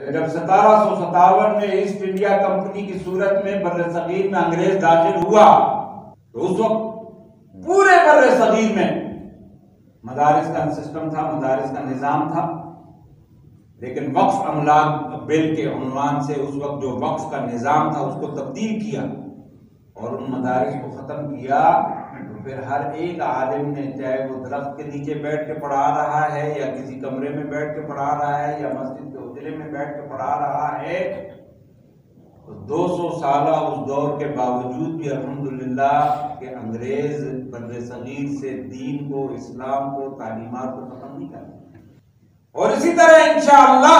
جب 1757 میں East India company کی صورت میں بر صغیر میں انگریز داخل ہوا تو اس وقت پورے بر صغیر میں مدارس کا سسٹم تھا، مدارس کا نظام تھا، لیکن وقف املاک بل کے عنوان سے اس وقت جو وقف کا نظام تھا اس کو تبدیل کیا اور ان مدارس کو ختم کیا۔ تو پھر ہر ایک عالم نے، چاہے وہ درخت کے نیچے بیٹھ کے پڑھا رہا ہے یا کسی کمرے میں بیٹھ کے پڑھا رہا ہے یا مسجد کے اجرے میں بیٹھ کے پڑھا رہا ہے، تو 200 سالہ اس دور کے باوجود بھی الحمدللہ کہ انگریز بر صغیر سے دین کو، اسلام کو، تعلیمات کو ختم نہیں کرتے۔ اور اسی طرح انشاءاللہ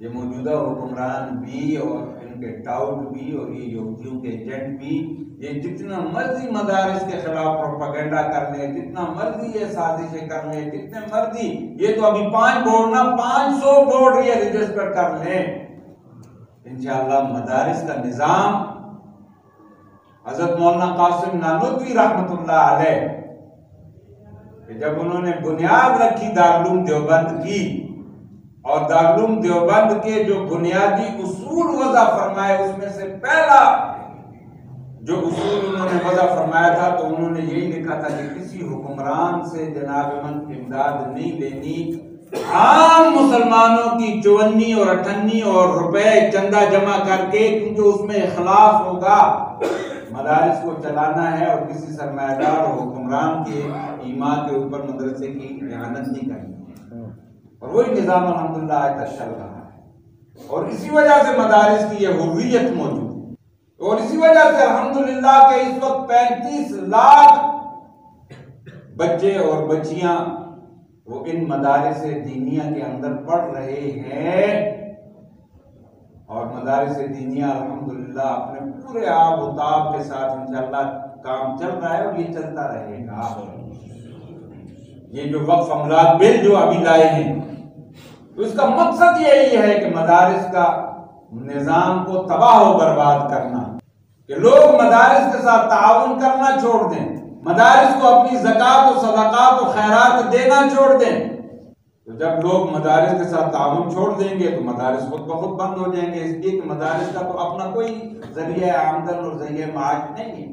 یہ موجودہ حکمران بھی اور ان کے ٹاؤٹ بھی اور یہ یہودیوں کے ایجنٹ بھی یہ جتنا مرضی مدارس کے خلاف پروپیگنڈا کر لیں، جتنا مرضی یہ سازشیں کر لیں، جتنے مرضی یہ تو ابھی 5 بورڈ نہ 500 بورڈ یہ رجسٹر کر لیں، انشاءاللہ مدارس کا نظام حضرت مولانا قاسم نانوتوی رحمت اللہ علیہ کہ جب انہوں نے بنیاد رکھی دارالعلوم دیوبند کی اور دارالعلوم دیوبند کے جو بنیادی اصول وضع فرمائے اس میں سے پہلا جو اصول انہوں نے وضع فرمایا تھا تو انہوں نے یہی لکھا تھا کہ کسی حکمران سے جناب من امداد نہیں لینی، عام مسلمانوں کی 54 اور 58 اور روپے چندہ جمع کر کے، کیونکہ اس میں اخلاص ہوگا، مدارس کو چلانا ہے اور کسی سرمایہ دار اور حکمران کے ایمان کے اوپر مدرسے کی اعانت نہیں کرنی، اور وہی نظام الحمدللہ آج تک چل رہا ہے۔ اور اسی وجہ سے مدارس کی یہ حریت موجود ہے، اور اسی وجہ سے الحمدللہ کہ اس وقت 35 لاکھ بچے اور بچیاں وہ ان مدارس دینیہ کے اندر پڑھ رہے ہیں، اور مدارس دینیہ الحمدللہ اپنے پورے آب و تاب کے ساتھ انشاءاللہ کام چل رہا ہے اور یہ چلتا رہے گا۔ یہ جو وقف املاک بل جو ابھی لائے ہیں تو اس کا مقصد یہی ہے کہ مدارس کا نظام کو تباہ و برباد کرنا، کہ لوگ مدارس کے ساتھ تعاون کرنا چھوڑ دیں، مدارس کو اپنی زکوٰۃ و صدقات و خیرات دینا چھوڑ دیں۔ تو جب لوگ مدارس کے ساتھ تعاون چھوڑ دیں گے تو مدارس خود بخود بند ہو جائیں گے، اس لیے کہ مدارس کا تو اپنا کوئی ذریعہ آمدن اور ذریعہ معاش نہیں ہے۔